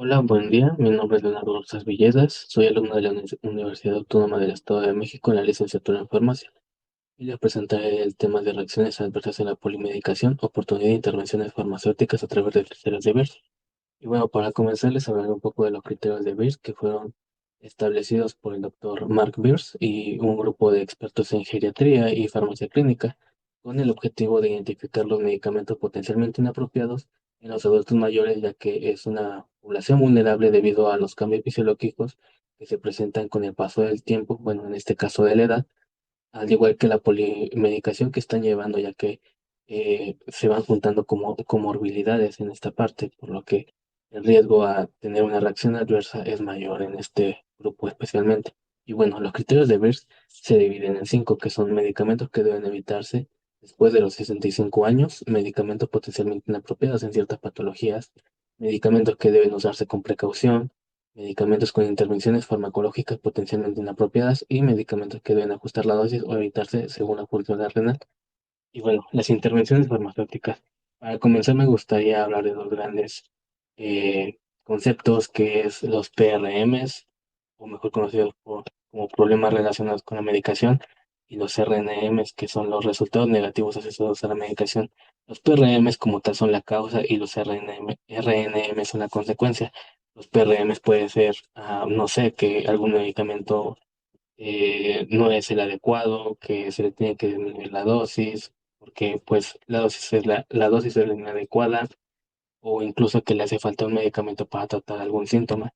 Hola, buen día. Mi nombre es Leonardo Rosas Villegas. Soy alumno de la Universidad Autónoma del Estado de México en la licenciatura en Farmacia y les presentaré el tema de reacciones adversas en la polimedicación, oportunidad de intervenciones farmacéuticas a través de criterios de Beers. Y bueno, para comenzar les hablaré un poco de los criterios de Beers que fueron establecidos por el doctor Mark Beers y un grupo de expertos en geriatría y farmacia clínica, con el objetivo de identificar los medicamentos potencialmente inapropiados en los adultos mayores, ya que es una población vulnerable debido a los cambios fisiológicos que se presentan con el paso del tiempo, bueno, en este caso de la edad, al igual que la polimedicación que están llevando, ya que se van juntando como comorbilidades en esta parte, por lo que el riesgo a tener una reacción adversa es mayor en este grupo especialmente. Y bueno, los criterios de Beers se dividen en cinco, que son medicamentos que deben evitarse después de los 65 años, medicamentos potencialmente inapropiados en ciertas patologías, medicamentos que deben usarse con precaución, medicamentos con intervenciones farmacológicas potencialmente inapropiadas y medicamentos que deben ajustar la dosis o evitarse según la función renal. Y bueno, las intervenciones farmacéuticas. Para comenzar, me gustaría hablar de dos grandes conceptos, que es los PRMs, o mejor conocidos como problemas relacionados con la medicación, y los RNMs, que son los resultados negativos asociados a la medicación. Los PRMs como tal son la causa y los RNM son la consecuencia. Los PRMs puede ser, no sé, que algún medicamento no es el adecuado, que se le tiene que disminuir la dosis, porque pues la dosis es la inadecuada, o incluso que le hace falta un medicamento para tratar algún síntoma.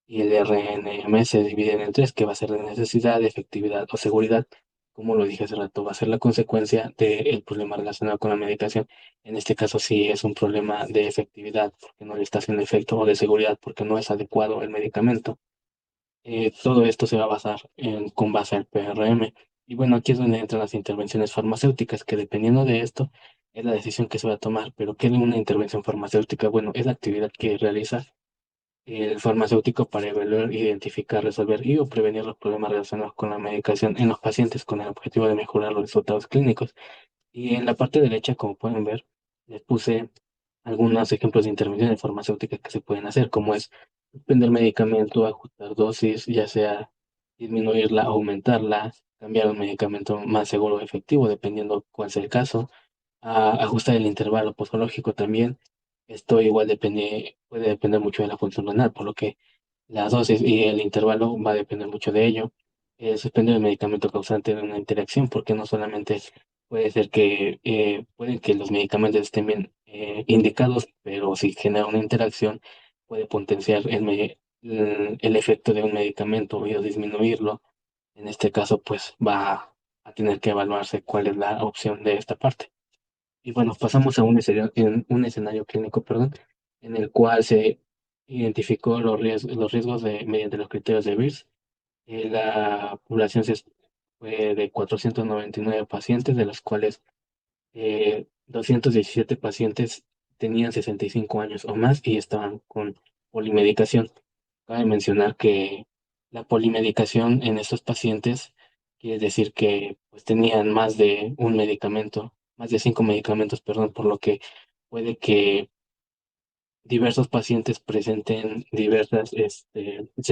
Y el RNM se divide en tres, que va a ser de necesidad, efectividad o seguridad. Como lo dije hace rato, va a ser la consecuencia del problema relacionado con la medicación. En este caso sí es un problema de efectividad, porque no le está haciendo efecto, o de seguridad, porque no es adecuado el medicamento. Todo esto se va a basar con base al PRM. Y bueno, aquí es donde entran las intervenciones farmacéuticas, que dependiendo de esto es la decisión que se va a tomar. Pero ¿qué es una intervención farmacéutica? Bueno, es la actividad que realiza el farmacéutico para evaluar, identificar, resolver y o prevenir los problemas relacionados con la medicación en los pacientes con el objetivo de mejorar los resultados clínicos. Y en la parte derecha, como pueden ver, les puse algunos ejemplos de intervenciones farmacéuticas que se pueden hacer, como es suspender medicamento, ajustar dosis, ya sea disminuirla, aumentarla, cambiar un medicamento más seguro o efectivo, dependiendo cuál sea el caso, ajustar el intervalo posológico también. Esto igual puede depender mucho de la función renal, por lo que la dosis y el intervalo va a depender mucho de ello. Suspender el medicamento causante de una interacción, porque no solamente puede ser que pueden que los medicamentos estén bien indicados, pero si genera una interacción, puede potenciar el efecto de un medicamento o disminuirlo. En este caso, pues va a tener que evaluarse cuál es la opción de esta parte. Y bueno, pasamos a un escenario clínico, perdón, en el cual se identificó los riesgos mediante los criterios de Beers. La población fue de 499 pacientes, de los cuales 217 pacientes tenían 65 años o más y estaban con polimedicación. Cabe mencionar que la polimedicación en estos pacientes quiere decir que pues, tenían más de un medicamento, más de 5 medicamentos, perdón, por lo que puede que diversos pacientes se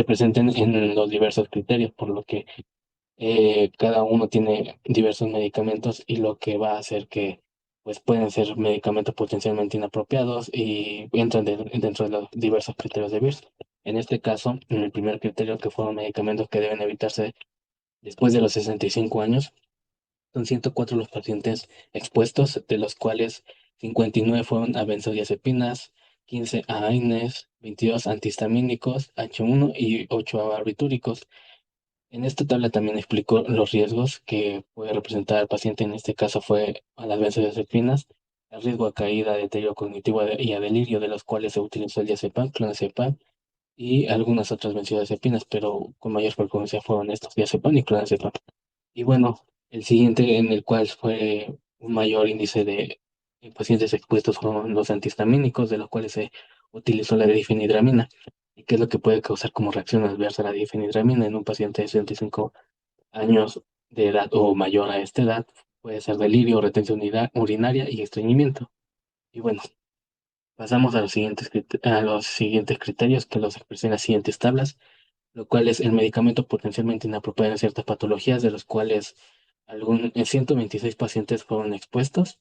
presenten en los diversos criterios, por lo que cada uno tiene diversos medicamentos y lo que va a hacer que pues pueden ser medicamentos potencialmente inapropiados y entran dentro de los diversos criterios de Beers. En este caso, en el primer criterio, que fueron medicamentos que deben evitarse después de los 65 años, son 104 los pacientes expuestos, de los cuales 59 fueron a benzodiazepinas, 15 a AINES, 22 antihistamínicos, H1 y 8 a barbitúricos. En esta tabla también explico los riesgos que puede representar al paciente. En este caso fue a las benzodiazepinas, el riesgo a caída, deterioro cognitivo y a delirio, de los cuales se utilizó el diazepam, clonazepam y algunas otras benzodiazepinas, pero con mayor frecuencia fueron estos, diazepam y clonazepam. Y bueno, el siguiente en el cual fue un mayor índice de pacientes expuestos fueron los antihistamínicos, de los cuales se utilizó la difenhidramina. ¿Y qué es lo que puede causar como reacción adversa la difenhidramina en un paciente de 65 años de edad o mayor a esta edad? Puede ser delirio, retención urinaria y estreñimiento. Y bueno, Pasamos a a los siguientes criterios que los expresé en las siguientes tablas, lo cual es el medicamento potencialmente inapropiado en ciertas patologías, de los cuales 126 pacientes fueron expuestos,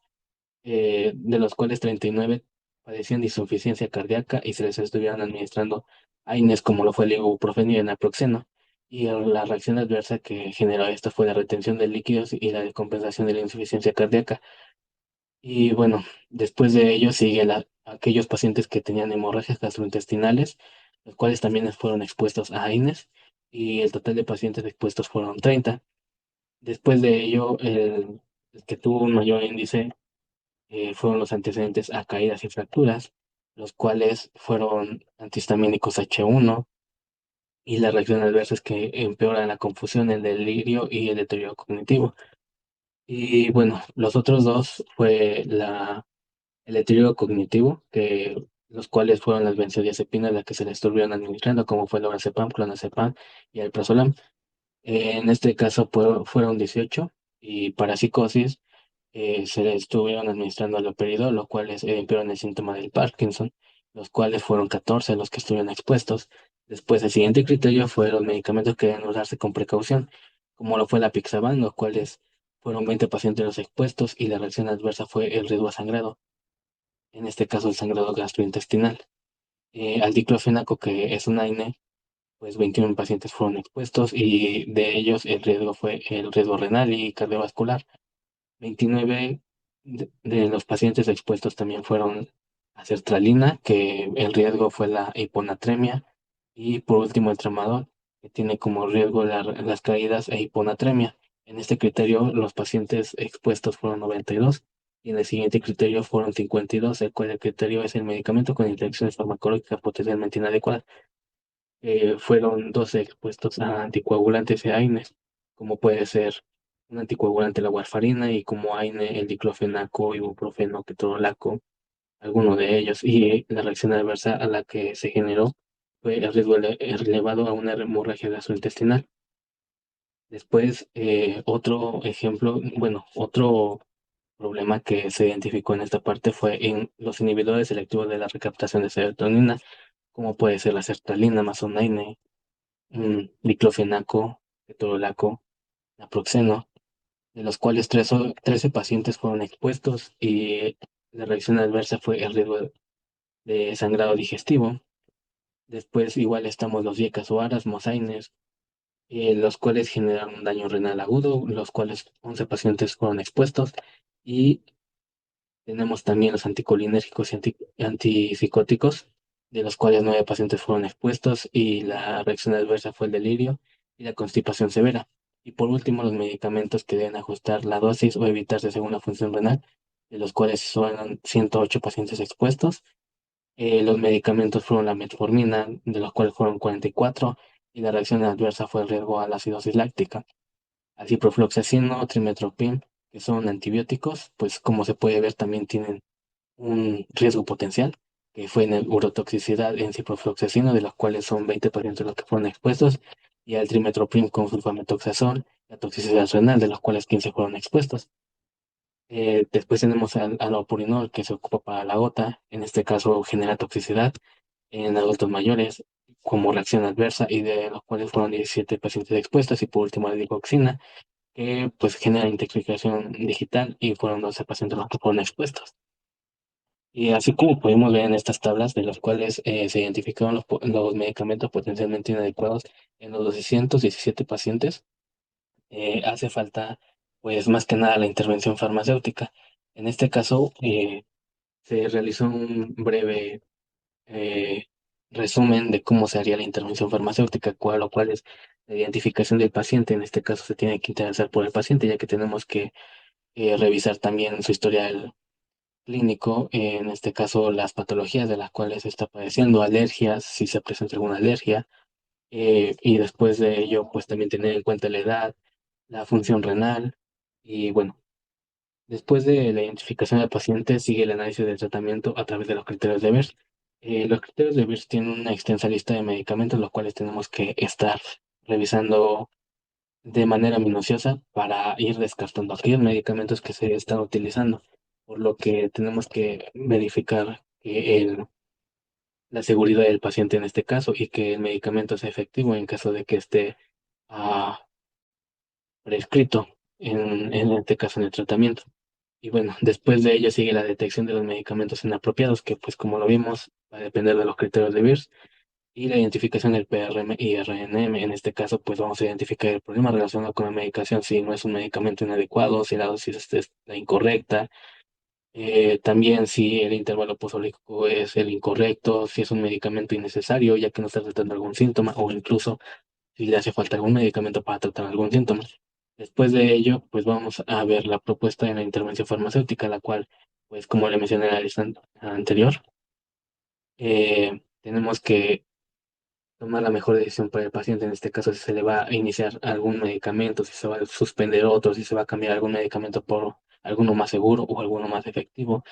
de los cuales 39 padecían de insuficiencia cardíaca y se les estuvieron administrando AINES como lo fue el ibuprofeno y el naproxeno. Y la reacción adversa que generó esta fue la retención de líquidos y la descompensación de la insuficiencia cardíaca. Y bueno, después de ello sigue aquellos pacientes que tenían hemorragias gastrointestinales, los cuales también fueron expuestos a AINES, y el total de pacientes expuestos fueron 30. Después de ello, el que tuvo un mayor índice fueron los antecedentes a caídas y fracturas, los cuales fueron antihistamínicos H1, y las reacciones adversas que empeoran la confusión, el delirio y el deterioro cognitivo. Y bueno, los otros dos fue el deterioro cognitivo, los cuales fueron las benzodiazepinas las que se le estuvieron administrando, como fue el lorazepam, clonazepam y el prazolam. En este caso fueron 18, y para psicosis se le estuvieron administrando haloperidol, lo cual empeoró el síntoma del Parkinson, los cuales fueron 14 los que estuvieron expuestos. Después, el siguiente criterio fue los medicamentos que deben usarse con precaución, como lo fue la Pixaban, los cuales fueron 20 pacientes los expuestos, y la reacción adversa fue el riesgo a sangrado, en este caso el sangrado gastrointestinal. Al diclofenaco, que es un AINE, pues 21 pacientes fueron expuestos, y de ellos el riesgo fue el riesgo renal y cardiovascular. 29 de los pacientes expuestos también fueron a sertralina, que el riesgo fue la hiponatremia, y por último el tramadol, que tiene como riesgo las caídas e hiponatremia. En este criterio los pacientes expuestos fueron 92, y en el siguiente criterio fueron 52, el cual el criterio es el medicamento con interacciones farmacológicas potencialmente inadecuadas. Fueron 12 expuestos a anticoagulantes y AINES, como puede ser un anticoagulante la warfarina, y como AINE el diclofenaco, ibuprofeno, ketorolaco, alguno de ellos. Y la reacción adversa a la que se generó fue el riesgo elevado a una hemorragia gastrointestinal. Después, otro ejemplo, bueno, otro problema que se identificó en esta parte fue en los inhibidores selectivos de la recaptación de serotonina, como puede ser la sertralina, mazonaine, diclofenaco, ketorolaco, naproxeno, de los cuales 13 pacientes fueron expuestos, y la reacción adversa fue el riesgo de sangrado digestivo. Después igual estamos los yecas o aras, mosaines, los cuales generan un daño renal agudo, los cuales 11 pacientes fueron expuestos, y tenemos también los anticolinérgicos y antipsicóticos, de los cuales 9 pacientes fueron expuestos, y la reacción adversa fue el delirio y la constipación severa. Y por último, los medicamentos que deben ajustar la dosis o evitarse según la función renal, de los cuales fueron 108 pacientes expuestos. Los medicamentos fueron la metformina, de los cuales fueron 44, y la reacción adversa fue el riesgo a la acidosis láctica. Al ciprofloxacino, trimestoprim, que son antibióticos, pues como se puede ver también tienen un riesgo potencial, que fue en el urotoxicidad en ciprofloxacino, de los cuales son 20 pacientes los que fueron expuestos, y al trimestoprim con sulfamethoxazol, la toxicidad renal, de los cuales 15 fueron expuestos. Después tenemos al allopurinol, que se ocupa para la gota, en este caso genera toxicidad en adultos mayores como reacción adversa, y de los cuales fueron 17 pacientes expuestos. Y por último la digoxina, que pues genera intoxicación digital, y fueron 12 pacientes los que fueron expuestos. Y así como podemos ver en estas tablas, de los cuales se identificaron los medicamentos potencialmente inadecuados en los 217 pacientes, hace falta, pues más que nada, la intervención farmacéutica. En este caso, se realizó un breve eh, resumen de cómo se haría la intervención farmacéutica, lo cual es la identificación del paciente. En este caso se tiene que interesar por el paciente, ya que tenemos que revisar también su historial clínico, en este caso las patologías de las cuales está padeciendo, alergias, si se presenta alguna alergia, y después de ello, pues también tener en cuenta la edad, la función renal, y bueno, después de la identificación del paciente sigue el análisis del tratamiento a través de los criterios de Beers. Los criterios de Beers tienen una extensa lista de medicamentos, los cuales tenemos que estar revisando de manera minuciosa para ir descartando aquellos medicamentos que se están utilizando, por lo que tenemos que verificar que la seguridad del paciente en este caso y que el medicamento sea efectivo en caso de que esté ah, prescrito, en este caso en el tratamiento. Y bueno, después de ello sigue la detección de los medicamentos inapropiados, que pues como lo vimos, va a depender de los criterios de Beers, y la identificación del PRM y RNM. En este caso, pues vamos a identificar el problema relacionado con la medicación, si no es un medicamento inadecuado, si la dosis es la incorrecta, también si el intervalo posolítico es el incorrecto, si es un medicamento innecesario, ya que no está tratando algún síntoma, o incluso si le hace falta algún medicamento para tratar algún síntoma. Después de ello, pues vamos a ver la propuesta de la intervención farmacéutica, la cual, pues como le mencioné en la lista anterior, tenemos que tomar la mejor decisión para el paciente. En este caso, si se le va a iniciar algún medicamento, si se va a suspender otro, si se va a cambiar algún medicamento por alguno más seguro o alguno más efectivo,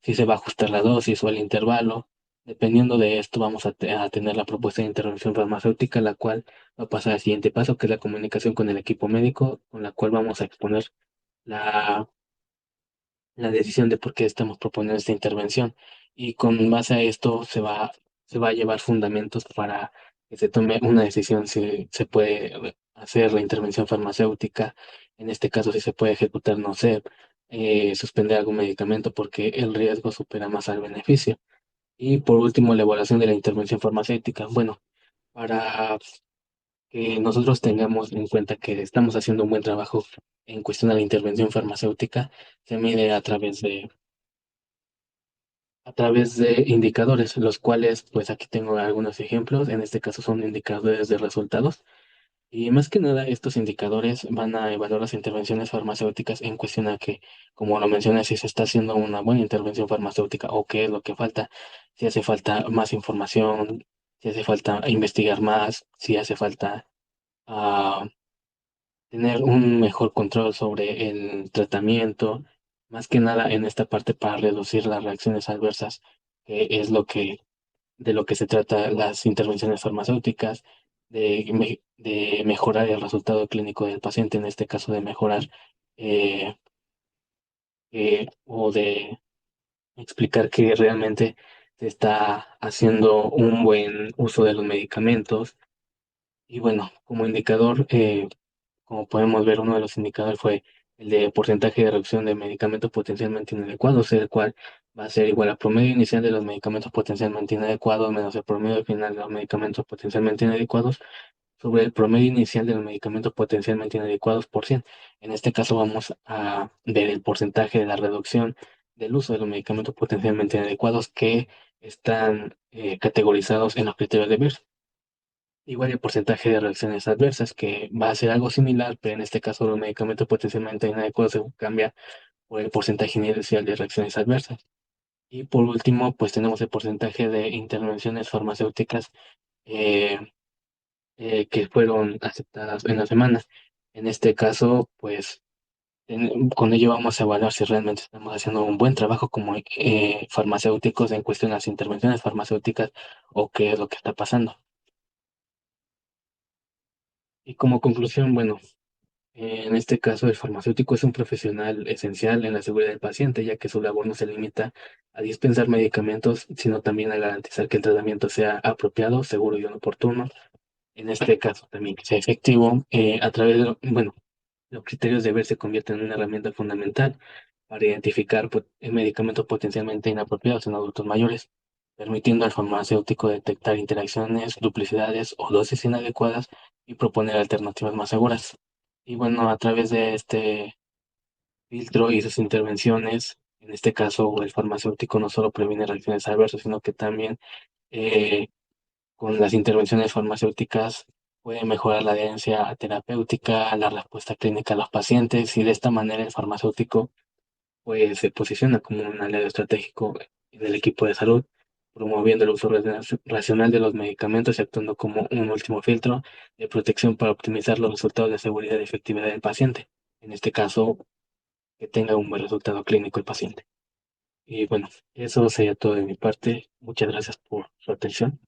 si se va a ajustar la dosis o el intervalo. Dependiendo de esto, vamos a tener la propuesta de intervención farmacéutica, la cual va a pasar al siguiente paso, que es la comunicación con el equipo médico, con la cual vamos a exponer la la decisión de por qué estamos proponiendo esta intervención. Y con base a esto se va a llevar fundamentos para que se tome una decisión si se puede hacer la intervención farmacéutica. En este caso, si se puede ejecutar, no sé, suspender algún medicamento porque el riesgo supera más al beneficio. Y por último, la evaluación de la intervención farmacéutica. Bueno, para que nosotros tengamos en cuenta que estamos haciendo un buen trabajo en cuestión de la intervención farmacéutica, se mide a través de indicadores, los cuales, pues aquí tengo algunos ejemplos. En este caso son indicadores de resultados. Y más que nada, estos indicadores van a evaluar las intervenciones farmacéuticas en cuestión a que, como lo mencioné, si se está haciendo una buena intervención farmacéutica o qué es lo que falta, si hace falta más información, si hace falta investigar más, si hace falta ah, tener un mejor control sobre el tratamiento, más que nada en esta parte para reducir las reacciones adversas, que es de lo que se trata las intervenciones farmacéuticas, de mejorar el resultado clínico del paciente, en este caso de mejorar eh, o de explicar que realmente se está haciendo un buen uso de los medicamentos. Y bueno, como indicador, como podemos ver, uno de los indicadores fue el de porcentaje de reducción de medicamentos potencialmente inadecuados, el cual va a ser igual al promedio inicial de los medicamentos potencialmente inadecuados menos el promedio final de los medicamentos potencialmente inadecuados sobre el promedio inicial de los medicamentos potencialmente inadecuados por 100. En este caso vamos a ver el porcentaje de la reducción del uso de los medicamentos potencialmente inadecuados que están categorizados en los criterios de Beers. Igual el porcentaje de reacciones adversas, que va a ser algo similar, pero en este caso los medicamentos potencialmente inadecuados se cambia por el porcentaje inicial de reacciones adversas. Y por último, pues tenemos el porcentaje de intervenciones farmacéuticas eh, que fueron aceptadas en la semana. En este caso, pues con ello vamos a evaluar si realmente estamos haciendo un buen trabajo como farmacéuticos en cuestión de las intervenciones farmacéuticas o qué es lo que está pasando. Y como conclusión, bueno, en este caso, el farmacéutico es un profesional esencial en la seguridad del paciente, ya que su labor no se limita a dispensar medicamentos, sino también a garantizar que el tratamiento sea apropiado, seguro y oportuno. En este caso, también que sea efectivo. A través de, bueno, los criterios de ver se convierten en una herramienta fundamental para identificar medicamentos potencialmente inapropiados en adultos mayores, permitiendo al farmacéutico detectar interacciones, duplicidades o dosis inadecuadas y proponer alternativas más seguras. Y bueno, a través de este filtro y sus intervenciones, en este caso el farmacéutico no solo previene reacciones adversas, sino que también eh, con las intervenciones farmacéuticas puede mejorar la adherencia terapéutica, la respuesta clínica a los pacientes y de esta manera el farmacéutico pues se posiciona como un aliado estratégico del equipo de salud, promoviendo el uso racional de los medicamentos y actuando como un último filtro de protección para optimizar los resultados de seguridad y efectividad del paciente. En este caso, que tenga un buen resultado clínico el paciente. Y bueno, eso sería todo de mi parte. Muchas gracias por su atención.